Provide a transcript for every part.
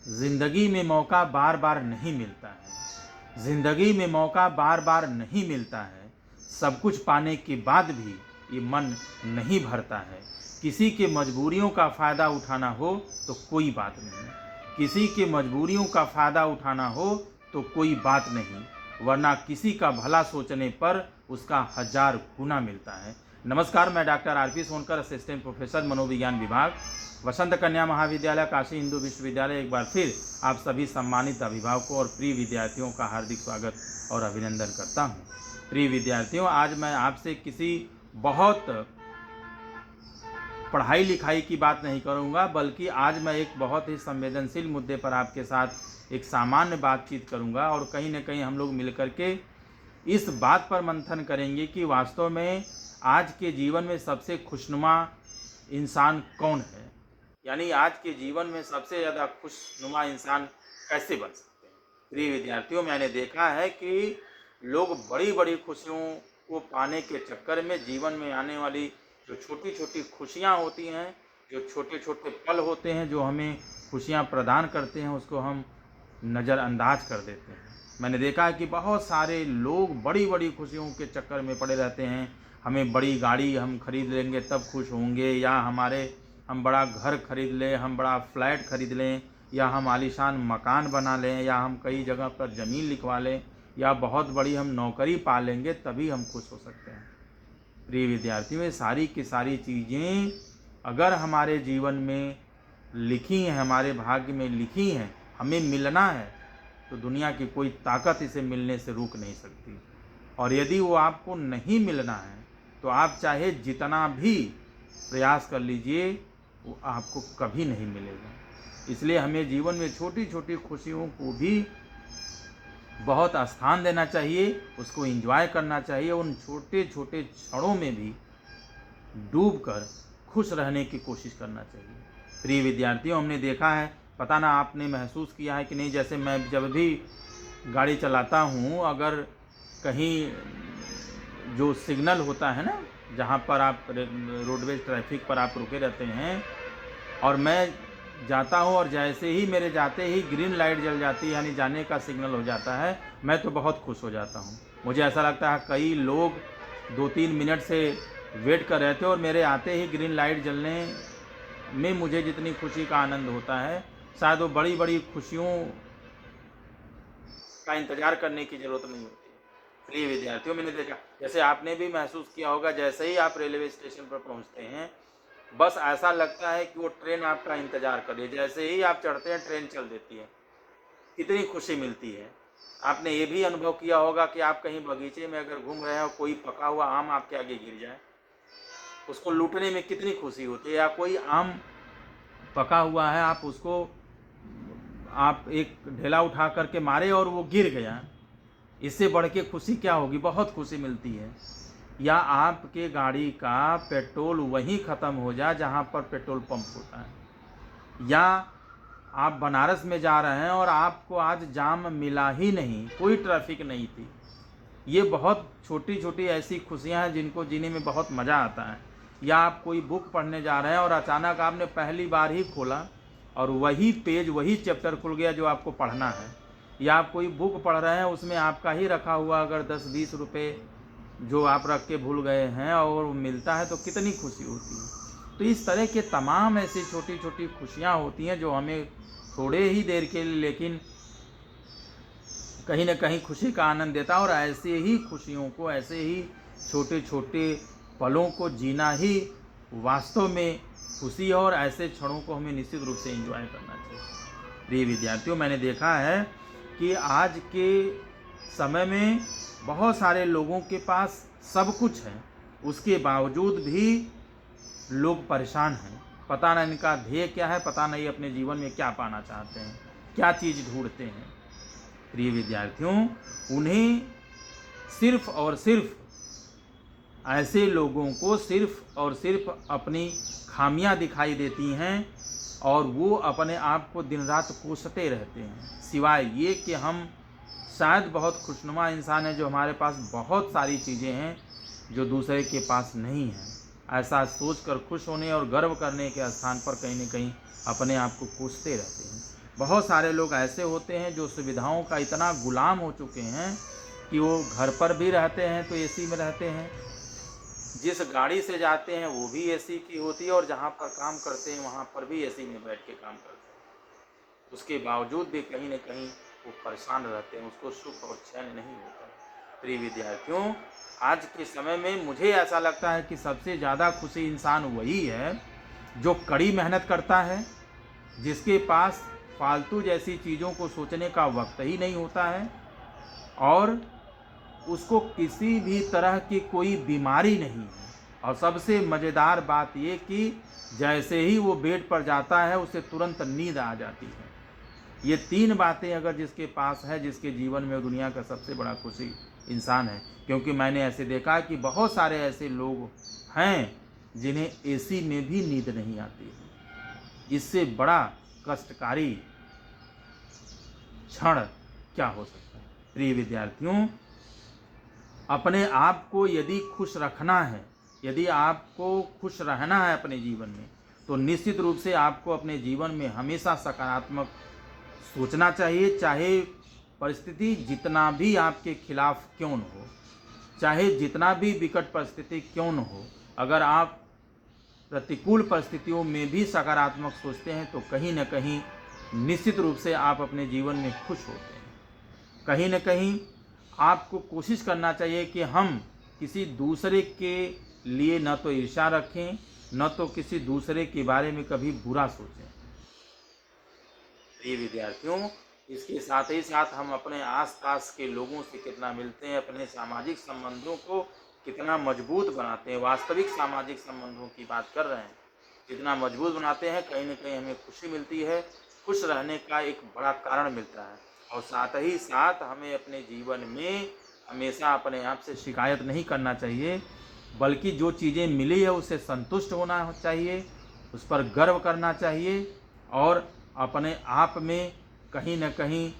ज़िंदगी में मौका बार बार नहीं मिलता है। ज़िंदगी में मौका बार बार नहीं मिलता है। सब कुछ पाने के बाद भी ये मन नहीं भरता है। किसी के मजबूरियों का फ़ायदा उठाना हो तो कोई बात नहीं, किसी के मजबूरियों का फ़ायदा उठाना हो तो कोई बात नहीं, वरना किसी का भला सोचने पर उसका 1000 गुना मिलता है। नमस्कार, मैं doctor R P Sonkar, assistant professor मनोविज्ञान विभाग, वसंत कन्या महाविद्यालय, काशी हिंदू विश्वविद्यालय। एक बार फिर आप सभी सम्मानित अभिभावकों और प्रिय विद्यार्थियों का हार्दिक स्वागत और अभिनंदन करता हूं। प्रिय विद्यार्थियों, आज मैं आपसे किसी बहुत पढ़ाई लिखाई की बात नहीं करूंगा, बल्कि आज मैं एक बहुत ही संवेदनशील मुद्दे पर आपके साथ एक सामान्य बातचीत करूंगा और कहीं न कहीं हम लोग मिलकर के इस बात पर मंथन करेंगे कि वास्तव में आज के जीवन में सबसे खुशनुमा इंसान कौन है। यानी आज के जीवन में सबसे ज़्यादा खुशनुमा इंसान कैसे बन सकते हैं। प्रिय विद्यार्थियों, मैंने देखा है कि लोग बड़ी बड़ी खुशियों को पाने के चक्कर में जीवन में आने वाली जो छोटी छोटी खुशियाँ होती हैं, जो छोटे छोटे पल होते हैं जो हमें खुशियाँ प्रदान करते हैं, उसको हम नज़रअंदाज कर देते हैं। मैंने देखा है कि बहुत सारे लोग बड़ी बड़ी खुशियों के चक्कर में पड़े रहते हैं। हमें बड़ी गाड़ी हम खरीद लेंगे तब खुश होंगे, या हम बड़ा घर खरीद लें, हम बड़ा फ्लैट खरीद लें, या हम आलीशान मकान बना लें, या हम कई जगह पर ज़मीन लिखवा लें, या बहुत बड़ी हम नौकरी पा लेंगे, तभी हम खुश हो सकते हैं। प्रिय विद्यार्थियों, ये सारी की सारी चीज़ें अगर हमारे जीवन में लिखी हैं, हमारे भाग्य में लिखी हैं, हमें मिलना है, तो दुनिया की कोई ताकत इसे मिलने से रोक नहीं सकती। और यदि वो आपको नहीं मिलना है तो आप चाहे जितना भी प्रयास कर लीजिए, वो आपको कभी नहीं मिलेगा। इसलिए हमें जीवन में छोटी छोटी खुशियों को भी बहुत स्थान देना चाहिए, उसको एंजॉय करना चाहिए, उन छोटे छोटे क्षणों में भी डूबकर खुश रहने की कोशिश करना चाहिए। प्रिय विद्यार्थियों, हमने देखा है, पता ना आपने महसूस किया है कि नहीं, जैसे मैं जब भी गाड़ी चलाता हूँ, अगर कहीं जो सिग्नल होता है ना, जहाँ पर आप रोडवेज ट्रैफिक पर आप रुके रहते हैं, और मैं जाता हूँ और जैसे ही मेरे जाते ही ग्रीन लाइट जल जाती है, यानी जाने का सिग्नल हो जाता है, मैं तो बहुत खुश हो जाता हूँ। मुझे ऐसा लगता है कई लोग 2-3 मिनट से वेट कर रहे थे और मेरे आते ही ग्रीन लाइट जलने में मुझे जितनी खुशी का आनंद होता है, शायद वो बड़ी बड़ी खुशियों का इंतज़ार करने की ज़रूरत नहीं होती। प्रिय विद्यार्थियों, मैंने देखा, जैसे आपने भी महसूस किया होगा, जैसे ही आप रेलवे स्टेशन पर पहुंचते हैं, बस ऐसा लगता है कि वो ट्रेन आपका इंतज़ार कर रही है। जैसे ही आप चढ़ते हैं, ट्रेन चल देती है, कितनी खुशी मिलती है। आपने ये भी अनुभव किया होगा कि आप कहीं बगीचे में अगर घूम रहे हैं और कोई पका हुआ आम आपके आगे गिर जाए, उसको लूटने में कितनी खुशी होती है। या कोई आम पका हुआ है, आप एक ढेला उठा करके मारे और वो गिर गया, इससे बढ़ के खुशी क्या होगी, बहुत खुशी मिलती है। या आपके गाड़ी का पेट्रोल वहीं ख़त्म हो जाए जहाँ पर पेट्रोल पंप होता है, या आप बनारस में जा रहे हैं और आपको आज जाम मिला ही नहीं, कोई ट्रैफिक नहीं थी। ये बहुत छोटी छोटी ऐसी खुशियाँ हैं जिनको जीने में बहुत मज़ा आता है। या आप कोई बुक पढ़ने जा रहे हैं और अचानक आपने पहली बार ही खोला और वही पेज, वही चैप्टर खुल गया जो आपको पढ़ना है। या आप कोई बुक पढ़ रहे हैं, उसमें आपका ही रखा हुआ अगर 10-20 रुपये जो आप रख के भूल गए हैं और वो मिलता है, तो कितनी खुशी होती है। तो इस तरह के तमाम ऐसी छोटी छोटी खुशियाँ होती हैं जो हमें थोड़े ही देर के लिए लेकिन कहीं ना कहीं खुशी का आनंद देता है। और ऐसे ही खुशियों को, ऐसे ही छोटे छोटे पलों को जीना ही वास्तव में खुशी है, और ऐसे क्षणों को हमें निश्चित रूप से एंजॉय करना चाहिए। प्रिय विद्यार्थियों, मैंने देखा है कि आज के समय में बहुत सारे लोगों के पास सब कुछ है, उसके बावजूद भी लोग परेशान हैं। पता नहीं इनका ध्येय क्या है, पता नहीं अपने जीवन में क्या पाना चाहते हैं, क्या चीज़ ढूंढते हैं। प्रिय विद्यार्थियों, उन्हें सिर्फ और सिर्फ ऐसे लोगों को सिर्फ और सिर्फ अपनी खामियां दिखाई देती हैं और वो अपने आप को दिन रात कोसते रहते हैं, सिवाय ये कि हम शायद बहुत खुशनुमा इंसान हैं, जो हमारे पास बहुत सारी चीज़ें हैं जो दूसरे के पास नहीं हैं। ऐसा सोचकर खुश होने और गर्व करने के स्थान पर कहीं न कहीं अपने आप को कोसते रहते हैं। बहुत सारे लोग ऐसे होते हैं जो सुविधाओं का इतना गुलाम हो चुके हैं कि वो घर पर भी रहते हैं तो एसी में रहते हैं, जिस गाड़ी से जाते हैं वो भी एसी की होती है, और जहाँ पर काम करते हैं वहाँ पर भी एसी में बैठ के काम करते हैं। उसके बावजूद भी कहीं न कहीं वो परेशान रहते हैं, उसको सुख और चैन नहीं होता। प्रिय विद्यार्थियों, आज के समय में मुझे ऐसा लगता है कि सबसे ज़्यादा खुशी इंसान वही है जो कड़ी मेहनत करता है, जिसके पास फालतू जैसी चीज़ों को सोचने का वक्त ही नहीं होता है, और उसको किसी भी तरह की कोई बीमारी नहीं है। और सबसे मज़ेदार बात ये कि जैसे ही वो बेड पर जाता है उसे तुरंत नींद आ जाती है। ये 3 बातें अगर जिसके पास है, जिसके जीवन में दुनिया का सबसे बड़ा खुशी इंसान है। क्योंकि मैंने ऐसे देखा कि बहुत सारे ऐसे लोग हैं जिन्हें एसी में भी नींद नहीं आती है। इससे बड़ा कष्टकारी क्षण क्या हो सकता है। प्रिय विद्यार्थियों, अपने आप को यदि खुश रखना है, यदि आपको खुश रहना है अपने जीवन में, तो निश्चित रूप से आपको अपने जीवन में हमेशा सकारात्मक सोचना चाहिए। चाहे परिस्थिति जितना भी आपके खिलाफ क्यों न हो, चाहे जितना भी विकट परिस्थिति क्यों न हो, अगर आप प्रतिकूल परिस्थितियों में भी सकारात्मक सोचते हैं तो कहीं न कहीं निश्चित रूप से आप अपने जीवन में खुश होते हैं। कहीं न कहीं आपको कोशिश करना चाहिए कि हम किसी दूसरे के लिए न तो ईर्ष्या रखें, न तो किसी दूसरे के बारे में कभी बुरा सोचें। प्रिय विद्यार्थियों, इसके साथ ही साथ हम अपने आसपास के लोगों से कितना मिलते हैं, अपने सामाजिक संबंधों को कितना मजबूत बनाते हैं, वास्तविक सामाजिक संबंधों की बात कर रहे हैं, जितना मजबूत बनाते हैं, कहीं न कहीं हमें खुशी मिलती है, खुश रहने का एक बड़ा कारण मिलता है। और साथ ही साथ हमें अपने जीवन में हमेशा अपने आप से शिकायत नहीं करना चाहिए, बल्कि जो चीज़ें मिली है उससे संतुष्ट होना चाहिए, उस पर गर्व करना चाहिए, और अपने आप में कहीं न कहीं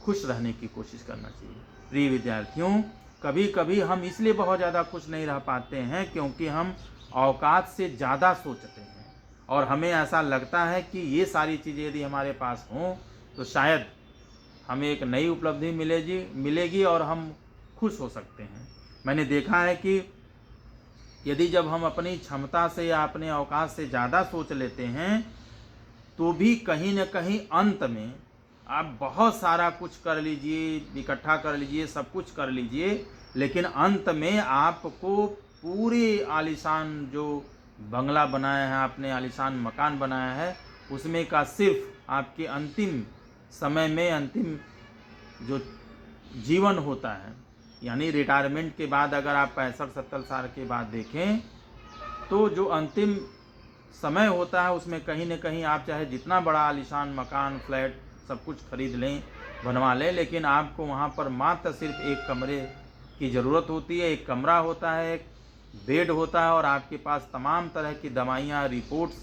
खुश रहने की कोशिश करना चाहिए। प्रिय विद्यार्थियों, कभी कभी हम इसलिए बहुत ज़्यादा खुश नहीं रह पाते हैं क्योंकि हम औकात से ज़्यादा सोचते हैं, और हमें ऐसा लगता है कि ये सारी चीज़ें यदि हमारे पास हों तो शायद हमें एक नई उपलब्धि मिलेगी और हम खुश हो सकते हैं। मैंने देखा है कि यदि जब हम अपनी क्षमता से या अपने औकात से ज़्यादा सोच लेते हैं तो भी कहीं न कहीं अंत में आप बहुत सारा कुछ कर लीजिए, इकट्ठा कर लीजिए, सब कुछ कर लीजिए, लेकिन अंत में आपको पूरे आलीशान जो बंगला बनाया है आपने, आलीशान मकान बनाया है, उसमें का सिर्फ आपके अंतिम समय में, अंतिम जो जीवन होता है, यानी रिटायरमेंट के बाद अगर आप 65-70 साल के बाद देखें तो जो अंतिम समय होता है उसमें कहीं न कहीं आप चाहे जितना बड़ा आलीशान मकान, फ्लैट सब कुछ खरीद लें, बनवा लें, लेकिन आपको वहाँ पर मात्र सिर्फ एक कमरे की ज़रूरत होती है। एक कमरा होता है, एक बेड होता है, और आपके पास तमाम तरह की दवाइयाँ, रिपोर्ट्स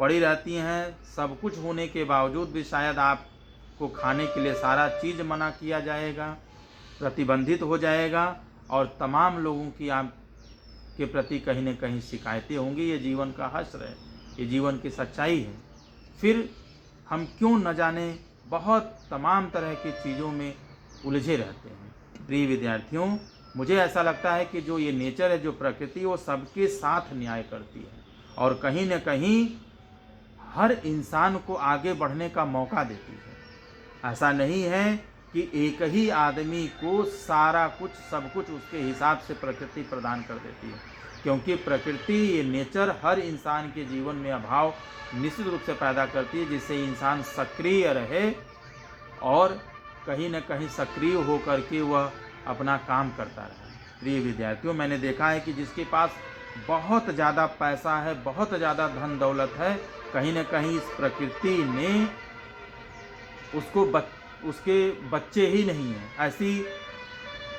पड़ी रहती हैं। सब कुछ होने के बावजूद भी शायद आपको खाने के लिए सारा चीज़ मना किया जाएगा, प्रतिबंधित हो जाएगा, और तमाम लोगों की आपके प्रति कहीं न कहीं शिकायतें होंगी। ये जीवन का हश्र है, ये जीवन की सच्चाई है। फिर हम क्यों न जाने बहुत तमाम तरह की चीज़ों में उलझे रहते हैं। प्रिय विद्यार्थियों, मुझे ऐसा लगता है कि जो ये नेचर है, जो प्रकृति, वो सबके साथ न्याय करती है, और कहीं न कहीं हर इंसान को आगे बढ़ने का मौका देती है। ऐसा नहीं है कि एक ही आदमी को सारा कुछ, सब कुछ उसके हिसाब से प्रकृति प्रदान कर देती है, क्योंकि प्रकृति, ये नेचर हर इंसान के जीवन में अभाव निश्चित रूप से पैदा करती है, जिससे इंसान सक्रिय रहे और कहीं न कहीं सक्रिय होकर के वह अपना काम करता रहे। प्रिय विद्यार्थियों, मैंने देखा है कि जिसके पास बहुत ज़्यादा पैसा है, बहुत ज़्यादा धन दौलत है, कहीं न कहीं इस प्रकृति ने उसके बच्चे ही नहीं हैं, ऐसी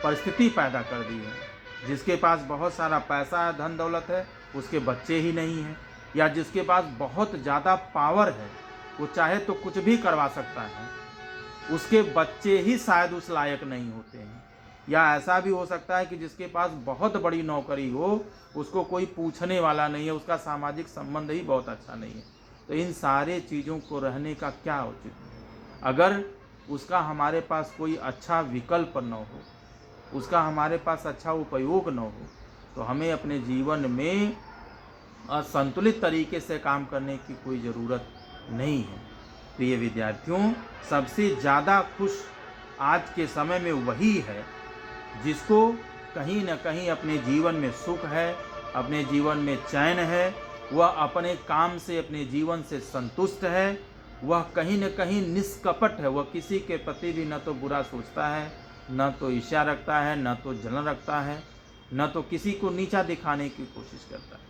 परिस्थिति पैदा कर दी है। जिसके पास बहुत सारा पैसा है, धन दौलत है, उसके बच्चे ही नहीं हैं, या जिसके पास बहुत ज़्यादा पावर है, वो चाहे तो कुछ भी करवा सकता है, उसके बच्चे ही शायद उस लायक नहीं होते हैं। या ऐसा भी हो सकता है कि जिसके पास बहुत बड़ी नौकरी हो, उसको कोई पूछने वाला नहीं है, उसका सामाजिक संबंध ही बहुत अच्छा नहीं है। तो इन सारे चीज़ों को रहने का क्या औचित्य है? अगर उसका हमारे पास कोई अच्छा विकल्प न हो, उसका हमारे पास अच्छा उपयोग न हो, तो हमें अपने जीवन में संतुलित तरीके से काम करने की कोई ज़रूरत नहीं है। प्रिय विद्यार्थियों, सबसे ज़्यादा खुश आज के समय में वही है जिसको कहीं न कहीं अपने जीवन में सुख है, अपने जीवन में चैन है, वह अपने काम से, अपने जीवन से संतुष्ट है, वह कहीं न कहीं निष्कपट है, वह किसी के प्रति भी न तो बुरा सोचता है, न तो ईर्ष्या रखता है, न तो जलन रखता है, न तो किसी को नीचा दिखाने की कोशिश करता है,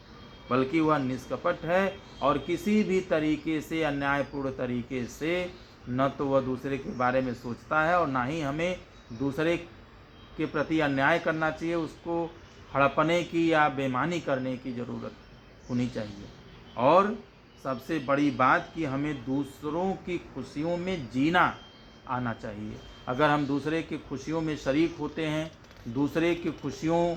बल्कि वह निष्कपट है और किसी भी तरीके से, अन्यायपूर्ण तरीके से न तो वह दूसरे के बारे में सोचता है और ना ही हमें दूसरे के प्रति अन्याय करना चाहिए, उसको हड़पने की या बेईमानी करने की ज़रूरत होनी चाहिए। और सबसे बड़ी बात कि हमें दूसरों की खुशियों में जीना आना चाहिए। अगर हम दूसरे की खुशियों में शरीक होते हैं, दूसरे की खुशियों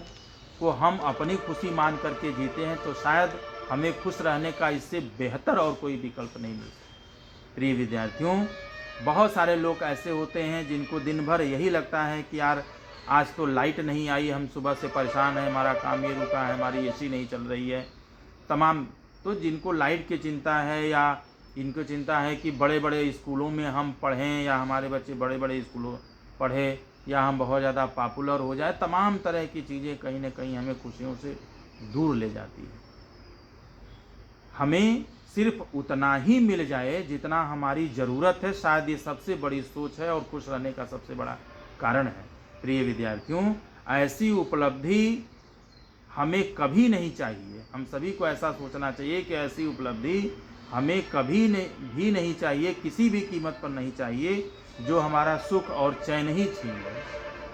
को हम अपनी खुशी मान करके जीते हैं, तो शायद हमें खुश रहने का इससे बेहतर और कोई विकल्प नहीं मिलता। प्रिय विद्यार्थियों, बहुत सारे लोग ऐसे होते हैं जिनको दिन भर यही लगता है कि यार आज तो लाइट नहीं आई, हम सुबह से परेशान हैं, हमारा काम ये रुका है, हमारी एसी नहीं चल रही है, तमाम। तो जिनको लाइट की चिंता है या इनको चिंता है कि बड़े बड़े स्कूलों में हम पढ़ें या हमारे बच्चे बड़े बड़े स्कूलों पढ़े या हम बहुत ज़्यादा पॉपुलर हो जाए, तमाम तरह की चीज़ें कहीं ना कहीं हमें खुशियों से दूर ले जाती है। हमें सिर्फ उतना ही मिल जाए जितना हमारी ज़रूरत है, शायद ये सबसे बड़ी सोच है और खुश रहने का सबसे बड़ा कारण है। प्रिय विद्यार्थियों, ऐसी उपलब्धि हमें कभी नहीं चाहिए। हम सभी को ऐसा सोचना चाहिए कि ऐसी उपलब्धि हमें कभी भी नहीं चाहिए, किसी भी कीमत पर नहीं चाहिए जो हमारा सुख और चैन ही छीन ले।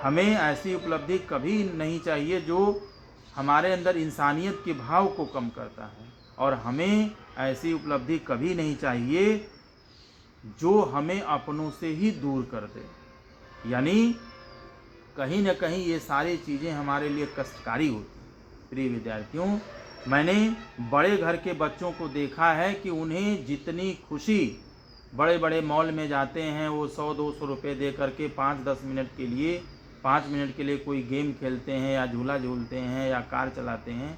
हमें ऐसी उपलब्धि कभी नहीं चाहिए जो हमारे अंदर इंसानियत के भाव को कम करता है, और हमें ऐसी उपलब्धि कभी नहीं चाहिए जो हमें अपनों से ही दूर कर दे। यानी कहीं न कहीं ये सारी चीज़ें हमारे लिए कष्टकारी होती हैं। प्रिय विद्यार्थियों, मैंने बड़े घर के बच्चों को देखा है कि उन्हें जितनी खुशी, बड़े बड़े मॉल में जाते हैं, वो 100-200 रुपये दे करके 5-10 मिनट के लिए 5 मिनट के लिए कोई गेम खेलते हैं या झूला झूलते हैं या कार चलाते हैं,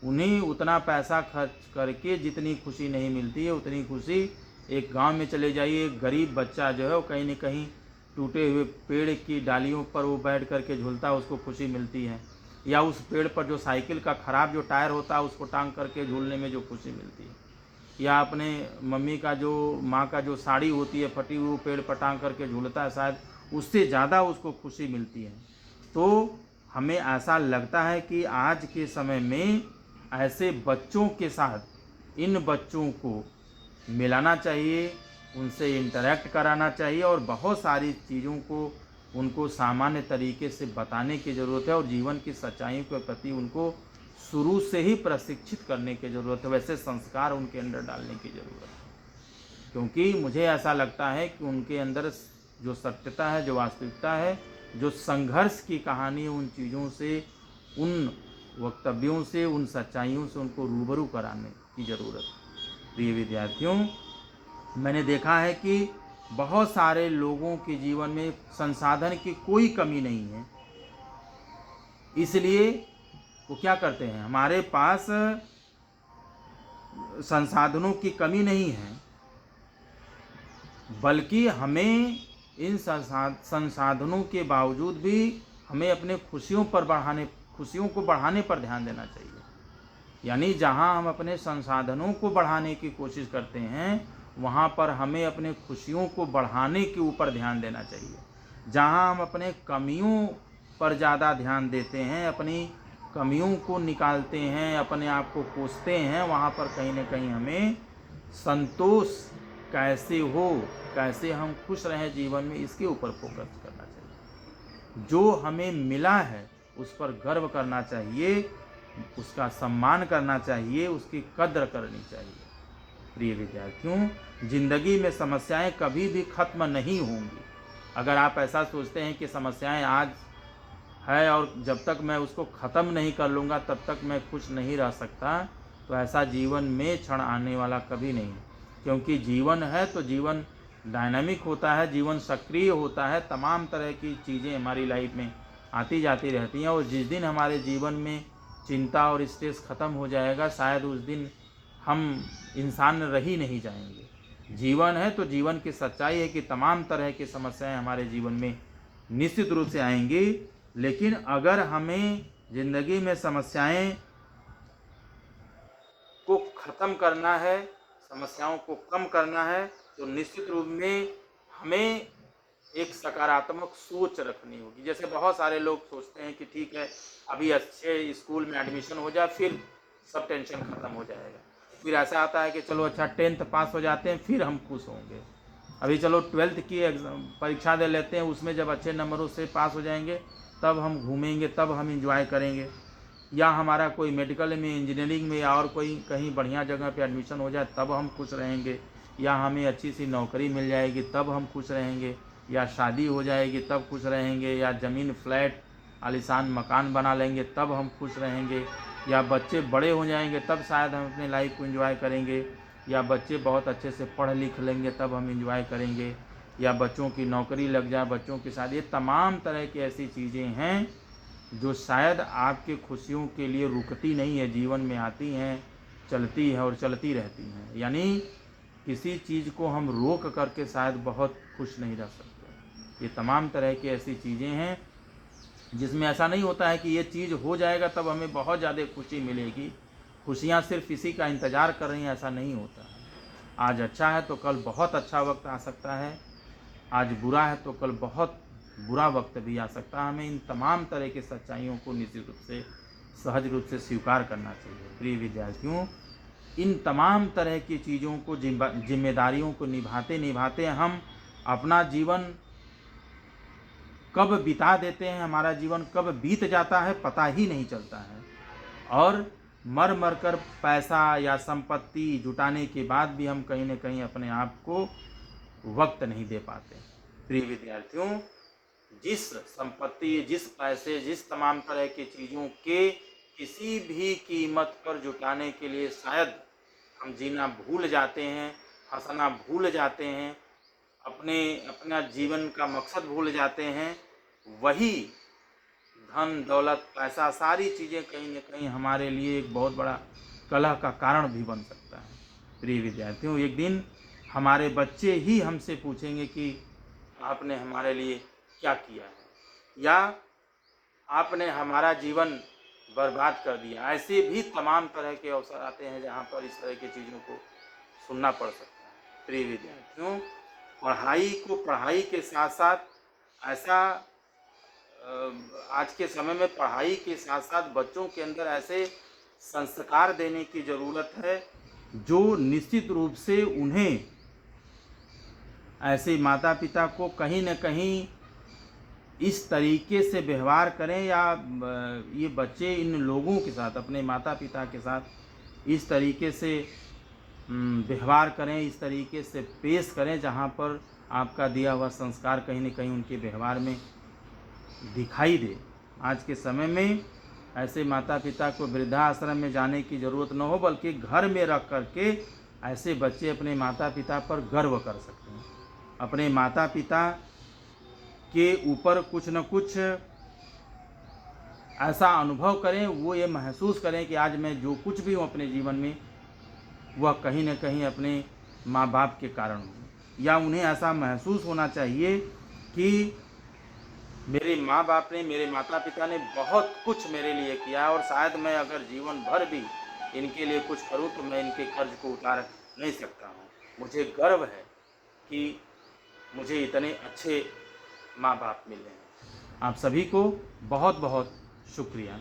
उन्हें उतना पैसा खर्च करके जितनी खुशी नहीं मिलती है, उतनी खुशी एक गांव में चले जाइए, एक गरीब बच्चा जो है वो कहीं न कहीं टूटे हुए पेड़ की डालियों पर वो बैठ करके झूलता है, उसको खुशी मिलती है। या उस पेड़ पर जो साइकिल का ख़राब जो टायर होता है उसको टांग करके झूलने में जो खुशी मिलती है, या अपने मम्मी का जो माँ का जो साड़ी होती है फटी हुई, पेड़ पर टांग करके झूलता है, शायद उससे ज़्यादा उसको खुशी मिलती है। तो हमें ऐसा लगता है कि आज के समय में ऐसे बच्चों के साथ इन बच्चों को मिलाना चाहिए, उनसे इंटरेक्ट कराना चाहिए और बहुत सारी चीज़ों को उनको सामान्य तरीके से बताने की ज़रूरत है और जीवन की सच्चाइयों के प्रति उनको शुरू से ही प्रशिक्षित करने की ज़रूरत है, वैसे संस्कार उनके अंदर डालने की ज़रूरत है। क्योंकि मुझे ऐसा लगता है कि उनके अंदर जो सत्यता है, जो वास्तविकता है, जो संघर्ष की कहानी, उन चीज़ों से, उन वक्तव्यों से, उन सच्चाइयों से उनको रूबरू कराने की ज़रूरत है। प्रिय विद्यार्थियों, मैंने देखा है कि बहुत सारे लोगों के जीवन में संसाधन की कोई कमी नहीं है, इसलिए वो क्या करते हैं, हमारे पास संसाधनों की कमी नहीं है, बल्कि हमें इन संसाधनों के बावजूद भी हमें अपने खुशियों को बढ़ाने पर ध्यान देना चाहिए। यानी जहां हम अपने संसाधनों को बढ़ाने की कोशिश करते हैं, वहाँ पर हमें अपने खुशियों को बढ़ाने के ऊपर ध्यान देना चाहिए। जहाँ हम अपने कमियों पर ज़्यादा ध्यान देते हैं, अपनी कमियों को निकालते हैं, अपने आप को कोसते हैं, वहाँ पर कहीं न कहीं हमें संतोष कैसे हो, कैसे हम खुश रहें जीवन में, इसके ऊपर फोकस करना चाहिए। जो हमें मिला है उस पर गर्व करना चाहिए, उसका सम्मान करना चाहिए, उसकी कद्र करनी चाहिए। प्रिय विद्यार्थियों, जिंदगी में समस्याएं कभी भी खत्म नहीं होंगी। अगर आप ऐसा सोचते हैं कि समस्याएं आज है और जब तक मैं उसको ख़त्म नहीं कर लूँगा तब तक मैं खुश नहीं रह सकता, तो ऐसा जीवन में क्षण आने वाला कभी नहीं। क्योंकि जीवन है तो जीवन डायनामिक होता है, जीवन सक्रिय होता है, तमाम तरह की चीज़ें हमारी लाइफ में आती जाती रहती हैं। और जिस दिन हमारे जीवन में चिंता और स्ट्रेस ख़त्म हो जाएगा, शायद उस दिन हम इंसान रह ही नहीं जाएंगे। जीवन है तो जीवन की सच्चाई है कि तमाम तरह की समस्याएं हमारे जीवन में निश्चित रूप से आएंगी, लेकिन अगर हमें ज़िंदगी में समस्याएं को ख़त्म करना है, समस्याओं को कम करना है, तो निश्चित रूप में हमें एक सकारात्मक सोच रखनी होगी। जैसे बहुत सारे लोग सोचते हैं कि ठीक है, अभी अच्छे स्कूल में एडमिशन हो जाए, फिर सब टेंशन ख़त्म हो जाएगा। फिर ऐसा आता है कि चलो अच्छा 10th पास हो जाते हैं, फिर हम खुश होंगे। अभी चलो 12th की एग्ज़ाम परीक्षा दे लेते हैं, उसमें जब अच्छे नंबरों से पास हो जाएंगे तब हम घूमेंगे, तब हम इंजॉय करेंगे। या हमारा कोई मेडिकल में, इंजीनियरिंग में या और कोई कहीं बढ़िया जगह पे एडमिशन हो जाए तब हम खुश रहेंगे। या हमें अच्छी सी नौकरी मिल जाएगी तब हम खुश रहेंगे। या शादी हो जाएगी तब खुश रहेंगे। या ज़मीन फ्लैट आलीशान मकान बना लेंगे तब हम खुश रहेंगे। या बच्चे बड़े हो जाएंगे तब शायद हम अपने लाइफ को एंजॉय करेंगे। या बच्चे बहुत अच्छे से पढ़ लिख लेंगे तब हम एंजॉय करेंगे। या बच्चों की नौकरी लग जाए, बच्चों की शादी, ये तमाम तरह की ऐसी चीज़ें हैं जो शायद आपके खुशियों के लिए रुकती नहीं है, जीवन में आती हैं, चलती है और चलती रहती हैं। यानी किसी चीज़ को हम रोक करके शायद बहुत खुश नहीं रह सकते। ये तमाम तरह की ऐसी चीज़ें हैं जिसमें ऐसा नहीं होता है कि ये चीज़ हो जाएगा तब हमें बहुत ज़्यादा खुशी मिलेगी। खुशियाँ सिर्फ इसी का इंतज़ार कर रही हैं, ऐसा नहीं होता है। आज अच्छा है तो कल बहुत अच्छा वक्त आ सकता है, आज बुरा है तो कल बहुत बुरा वक्त भी आ सकता है। हमें इन तमाम तरह की सच्चाइयों को निश्चित रूप से, सहज रूप से स्वीकार करना चाहिए। प्रिय विद्यार्थियों, इन तमाम तरह की चीज़ों को, जिम्मेदारियों को निभाते निभाते हम अपना जीवन कब बिता देते हैं, हमारा जीवन कब बीत जाता है पता ही नहीं चलता है। और मर मर कर पैसा या संपत्ति जुटाने के बाद भी हम कहीं न कहीं अपने आप को वक्त नहीं दे पाते। प्रिय विद्यार्थियों, जिस संपत्ति, जिस पैसे, जिस तमाम तरह की चीज़ों के किसी भी कीमत पर जुटाने के लिए शायद हम जीना भूल जाते हैं, हंसना भूल जाते हैं, अपना जीवन का मकसद भूल जाते हैं, वही धन दौलत, पैसा, सारी चीज़ें कहीं न कहीं हमारे लिए एक बहुत बड़ा कलह का कारण भी बन सकता है। प्रिय विद्यार्थियों, एक दिन हमारे बच्चे ही हमसे पूछेंगे कि आपने हमारे लिए क्या किया है, या आपने हमारा जीवन बर्बाद कर दिया। ऐसे भी तमाम तरह के अवसर आते हैं जहाँ पर इस तरह की चीज़ों को सुनना पड़ सकता है। प्रिय विद्यार्थियों, पढ़ाई को पढ़ाई के साथ साथ ऐसा आज के समय में पढ़ाई के साथ साथ बच्चों के अंदर ऐसे संस्कार देने की ज़रूरत है जो निश्चित रूप से उन्हें, ऐसे माता पिता को कहीं न कहीं इस तरीके से व्यवहार करें, या ये बच्चे इन लोगों के साथ, अपने माता पिता के साथ इस तरीके से व्यवहार करें, इस तरीके से पेश करें जहाँ पर आपका दिया हुआ संस्कार कहीं न कहीं उनके व्यवहार में दिखाई दे। आज के समय में ऐसे माता पिता को वृद्धाश्रम में जाने की ज़रूरत न हो, बल्कि घर में रख करके ऐसे बच्चे अपने माता पिता पर गर्व कर सकते हैं, अपने माता पिता के ऊपर कुछ न कुछ ऐसा अनुभव करें, वो ये महसूस करें कि आज मैं जो कुछ भी हूँ अपने जीवन में, वह कहीं न कहीं अपने माँ बाप के कारण हूँ। या उन्हें ऐसा महसूस होना चाहिए कि मेरे माँ बाप ने, मेरे माता पिता ने बहुत कुछ मेरे लिए किया, और शायद मैं अगर जीवन भर भी इनके लिए कुछ करूं तो मैं इनके कर्ज को उतार नहीं सकता हूं। मुझे गर्व है कि मुझे इतने अच्छे माँ बाप मिले हैं। आप सभी को बहुत बहुत शुक्रिया।